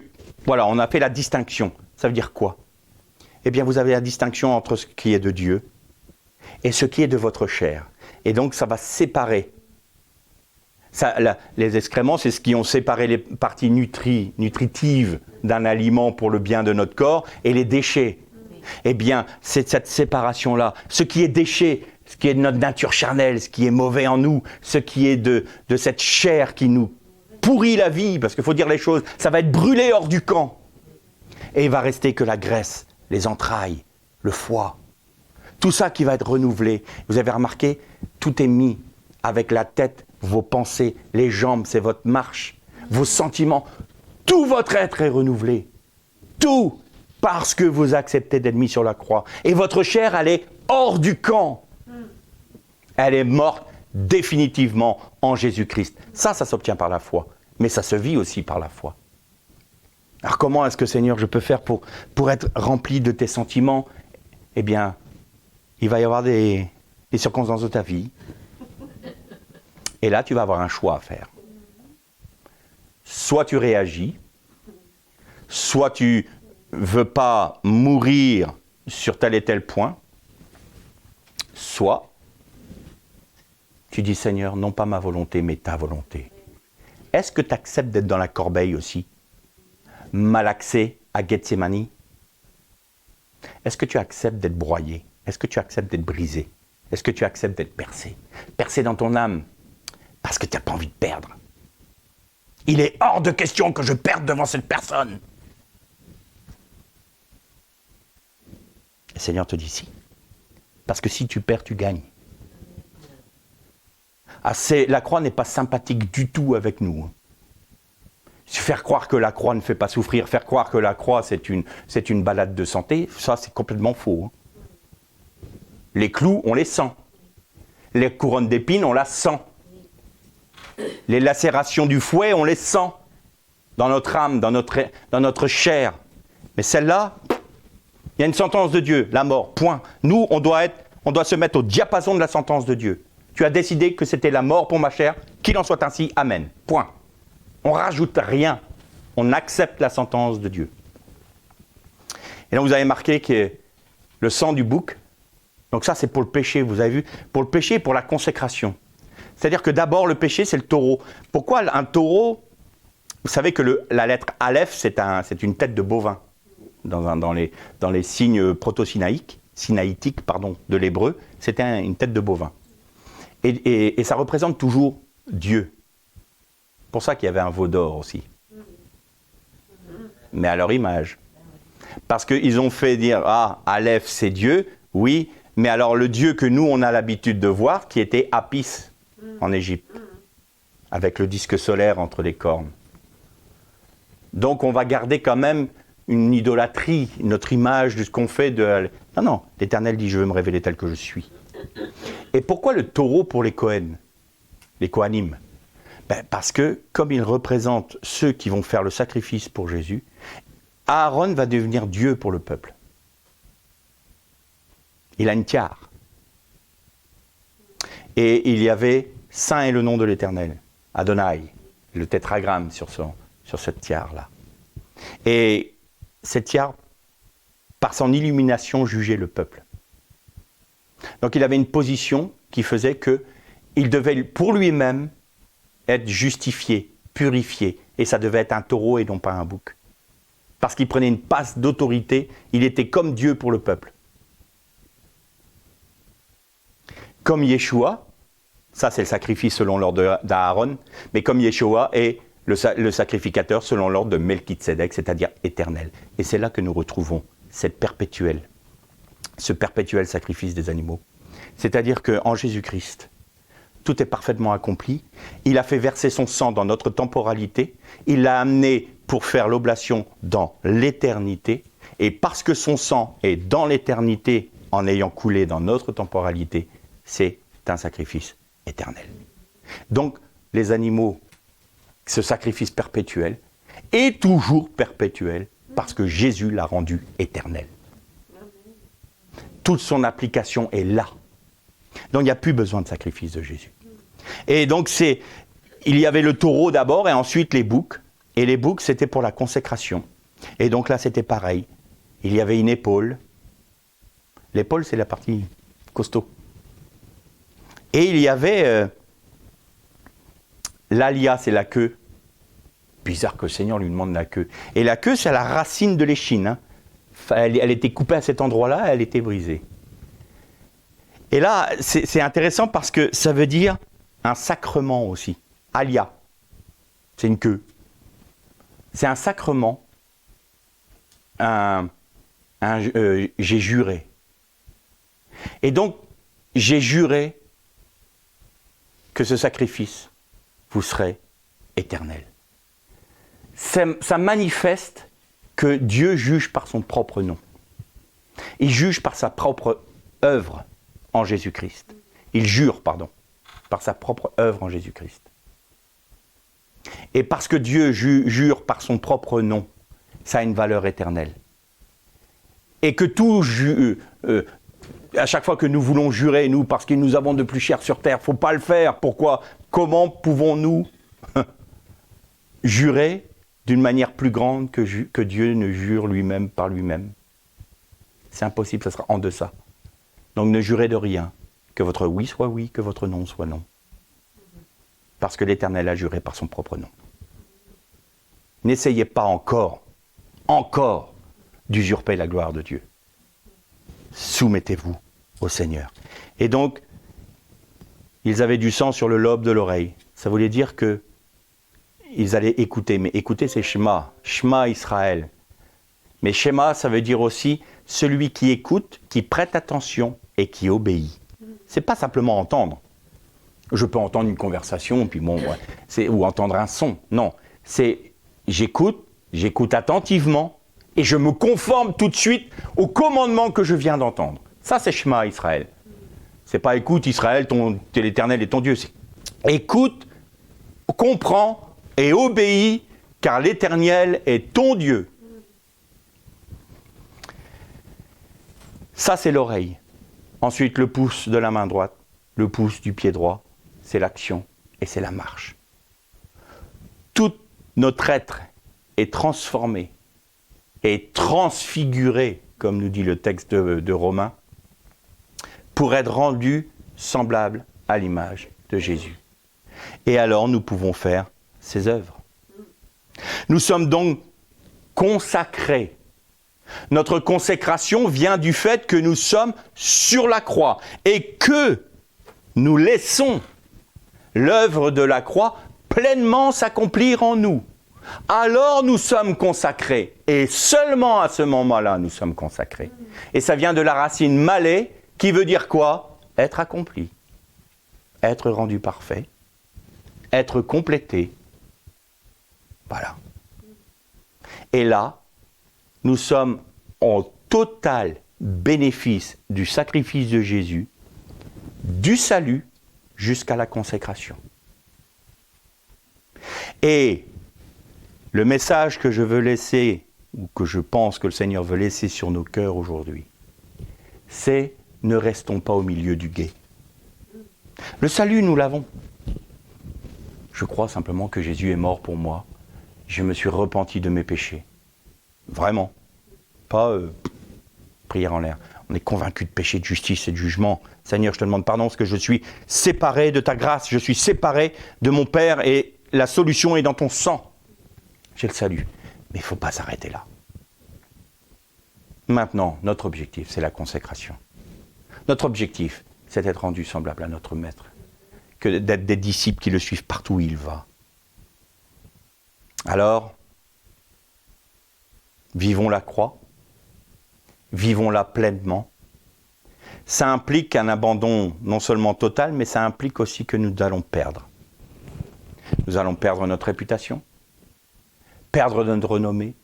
[SPEAKER 1] Voilà, on a fait la distinction. Ça veut dire quoi? Eh bien, vous avez la distinction entre ce qui est de Dieu et ce qui est de votre chair. Et donc, ça va séparer Les excréments, c'est ce qui ont séparé les parties nutritives d'un aliment pour le bien de notre corps et les déchets. Eh bien, c'est cette séparation-là. Ce qui est déchet, ce qui est de notre nature charnelle, ce qui est mauvais en nous, ce qui est de cette chair qui nous pourrit la vie, parce qu'il faut dire les choses, ça va être brûlé hors du camp. Et il va rester que la graisse, les entrailles, le foie. Tout ça qui va être renouvelé. Vous avez remarqué, tout est mis avec la tête, vos pensées, les jambes, c'est votre marche, vos sentiments. Tout votre être est renouvelé. Tout, parce que vous acceptez d'être mis sur la croix. Et votre chair, elle est hors du camp. Elle est morte définitivement en Jésus-Christ. Ça s'obtient par la foi. Mais ça se vit aussi par la foi. Alors comment est-ce que, Seigneur, je peux faire pour être rempli de tes sentiments? Eh bien, il va y avoir des circonstances de ta vie. Et là, tu vas avoir un choix à faire. Soit tu réagis, soit tu veux pas mourir sur tel et tel point, soit tu dis, Seigneur, non pas ma volonté, mais ta volonté. Est-ce que tu acceptes d'être dans la corbeille aussi? Malaxé à Gethsémani? Est-ce que tu acceptes d'être broyé? Est-ce que tu acceptes d'être brisé? Est-ce que tu acceptes d'être percé? Percé dans ton âme, parce que tu n'as pas envie de perdre. Il est hors de question que je perde devant cette personne. Le Seigneur te dit si. Parce que si tu perds, tu gagnes. La croix n'est pas sympathique du tout avec nous. Faire croire que la croix ne fait pas souffrir, faire croire que la croix c'est une balade de santé, ça c'est complètement faux. Les clous, on les sent. Les couronnes d'épines, on la sent. Les lacérations du fouet, on les sent. Dans notre âme, dans notre chair. Mais celle-là, il y a une sentence de Dieu, la mort, point. Nous, on doit se mettre au diapason de la sentence de Dieu. Tu as décidé que c'était la mort pour ma chair, qu'il en soit ainsi, amen. Point. On ne rajoute rien. On accepte la sentence de Dieu. Et là, vous avez marqué que le sang du bouc, donc ça c'est pour le péché, vous avez vu, pour le péché et pour la consécration. C'est-à-dire que d'abord le péché c'est le taureau. Pourquoi un taureau? Vous savez que la lettre Aleph c'est une tête de bovin dans les signes proto-sinaïtiques de l'hébreu, c'était une tête de bovin. Et ça représente toujours Dieu. C'est pour ça qu'il y avait un veau d'or aussi. Mais à leur image. Parce qu'ils ont fait dire, Aleph c'est Dieu, oui, mais alors le Dieu que nous on a l'habitude de voir, qui était Apis en Égypte, avec le disque solaire entre les cornes. Donc on va garder quand même une idolâtrie, notre image de ce qu'on fait de... Non, l'Éternel dit, je veux me révéler tel que je suis. Et pourquoi le taureau pour les Kohen, les Kohanim? Parce que, comme ils représentent ceux qui vont faire le sacrifice pour Jésus, Aaron va devenir Dieu pour le peuple. Il a une tiare. Et il y avait Saint est le nom de l'Éternel, Adonai, le tétragramme sur cette tiare-là. Et cette tiare, par son illumination, jugeait le peuple. Donc il avait une position qui faisait qu'il devait, pour lui-même, être justifié, purifié. Et ça devait être un taureau et non pas un bouc. Parce qu'il prenait une passe d'autorité, il était comme Dieu pour le peuple. Comme Yeshua, ça c'est le sacrifice selon l'ordre d'Aaron, mais comme Yeshua est le sacrificateur selon l'ordre de Melchizedek, c'est-à-dire éternel. Et c'est là que nous retrouvons ce perpétuel sacrifice des animaux. C'est-à-dire qu'en Jésus-Christ, tout est parfaitement accompli. Il a fait verser son sang dans notre temporalité. Il l'a amené pour faire l'oblation dans l'éternité. Et parce que son sang est dans l'éternité, en ayant coulé dans notre temporalité, c'est un sacrifice éternel. Donc, les animaux, ce sacrifice perpétuel, est toujours perpétuel parce que Jésus l'a rendu éternel. Toute son application est là. Donc il n'y a plus besoin de sacrifice de Jésus. Et donc il y avait le taureau d'abord et ensuite les boucs. Et les boucs c'était pour la consécration. Et donc là c'était pareil. Il y avait une épaule. L'épaule c'est la partie costaud. Et il y avait L'alia, c'est la queue. Bizarre que le Seigneur lui demande la queue. Et la queue, c'est la racine de l'échine. Hein. Elle était coupée à cet endroit-là, elle était brisée. Et là, c'est intéressant parce que ça veut dire un sacrement aussi. Alia, c'est une queue. C'est un sacrement. J'ai juré. Et donc, j'ai juré que ce sacrifice vous serait éternel. Ça manifeste que Dieu juge par son propre nom. Il juge par sa propre œuvre en Jésus-Christ. Il jure, par sa propre œuvre en Jésus-Christ. Et parce que Dieu jure par son propre nom, ça a une valeur éternelle. Et que à chaque fois que nous voulons jurer, nous, parce que nous avons de plus cher sur terre, il ne faut pas le faire. Pourquoi ? Comment pouvons-nous jurer d'une manière plus grande que Dieu ne jure lui-même par lui-même ? C'est impossible, ça sera en deçà. Donc ne jurez de rien, que votre oui soit oui, que votre non soit non. Parce que l'Éternel a juré par son propre nom. N'essayez pas encore d'usurper la gloire de Dieu. Soumettez-vous au Seigneur. Et donc, ils avaient du sang sur le lobe de l'oreille. Ça voulait dire que ils allaient écouter. Mais écouter, c'est Shema. Shema Israël. Mais Shema, ça veut dire aussi celui qui écoute, qui prête attention et qui obéit. C'est pas simplement entendre. Je peux entendre une conversation, puis ou entendre un son. Non, c'est j'écoute attentivement, et je me conforme tout de suite au commandement que je viens d'entendre. Ça, c'est Shema Israël. C'est pas écoute Israël, l'Éternel est ton Dieu. C'est écoute, comprends et obéis, car l'Éternel est ton Dieu. Ça, c'est l'oreille. Ensuite, le pouce de la main droite, le pouce du pied droit, c'est l'action et c'est la marche. Tout notre être est transformé, est transfiguré, comme nous dit le texte de Romains, pour être rendu semblable à l'image de Jésus. Et alors, nous pouvons faire ses œuvres. Nous sommes donc consacrés. Notre consécration vient du fait que nous sommes sur la croix et que nous laissons l'œuvre de la croix pleinement s'accomplir en nous. Alors nous sommes consacrés. Et seulement à ce moment-là, nous sommes consacrés. Et ça vient de la racine malais, qui veut dire quoi ? Être accompli. Être rendu parfait. Être complété. Voilà. Et là, nous sommes en total bénéfice du sacrifice de Jésus, du salut jusqu'à la consécration. Et le message que je veux laisser, ou que je pense que le Seigneur veut laisser sur nos cœurs aujourd'hui, c'est ne restons pas au milieu du gué. Le salut, nous l'avons. Je crois simplement que Jésus est mort pour moi. Je me suis repenti de mes péchés. Vraiment. Pas prière en l'air. On est convaincu de péché, de justice et de jugement. Seigneur, je te demande pardon parce que je suis séparé de ta grâce. Je suis séparé de mon Père et la solution est dans ton sang. J'ai le salut. Mais il ne faut pas s'arrêter là. Maintenant, notre objectif, c'est la consécration. Notre objectif, c'est d'être rendu semblable à notre Maître. Que d'être des disciples qui le suivent partout où il va. Alors, vivons la croix, vivons-la pleinement. Ça implique un abandon non seulement total, mais ça implique aussi que nous allons perdre. Nous allons perdre notre réputation, perdre notre renommée,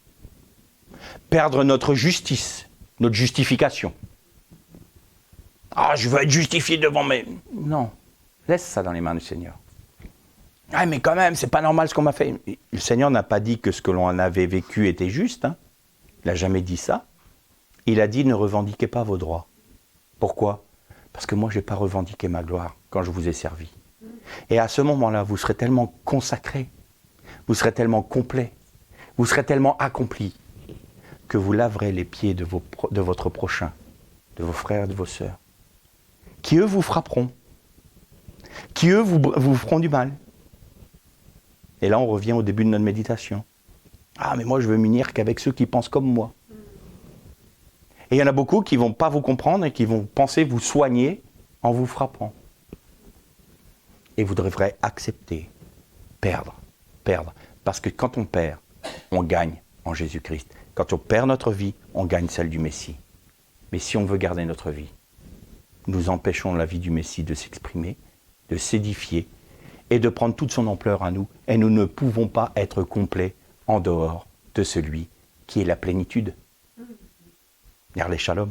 [SPEAKER 1] perdre notre justice, notre justification. Ah, je veux être justifié devant mes... Non, laisse ça dans les mains du Seigneur. Ah, mais quand même, c'est pas normal ce qu'on m'a fait. Le Seigneur n'a pas dit que ce que l'on avait vécu était juste. Hein. Il n'a jamais dit ça. Il a dit, ne revendiquez pas vos droits. Pourquoi ? Parce que moi, je n'ai pas revendiqué ma gloire quand je vous ai servi. Et à ce moment-là, vous serez tellement consacré, vous serez tellement complet, vous serez tellement accompli, que vous laverez les pieds de votre prochain, de vos frères et de vos sœurs, qui eux vous frapperont, qui eux vous feront du mal. Et là, on revient au début de notre méditation. Ah, mais moi, je veux m'unir qu'avec ceux qui pensent comme moi. Et il y en a beaucoup qui ne vont pas vous comprendre et qui vont penser vous soigner en vous frappant. Et vous devrez accepter, perdre. Parce que quand on perd, on gagne en Jésus-Christ. Quand on perd notre vie, on gagne celle du Messie. Mais si on veut garder notre vie, nous empêchons la vie du Messie de s'exprimer, de s'édifier et de prendre toute son ampleur à nous. Et nous ne pouvons pas être complets en dehors de celui qui est la plénitude. Yahweh Shalom.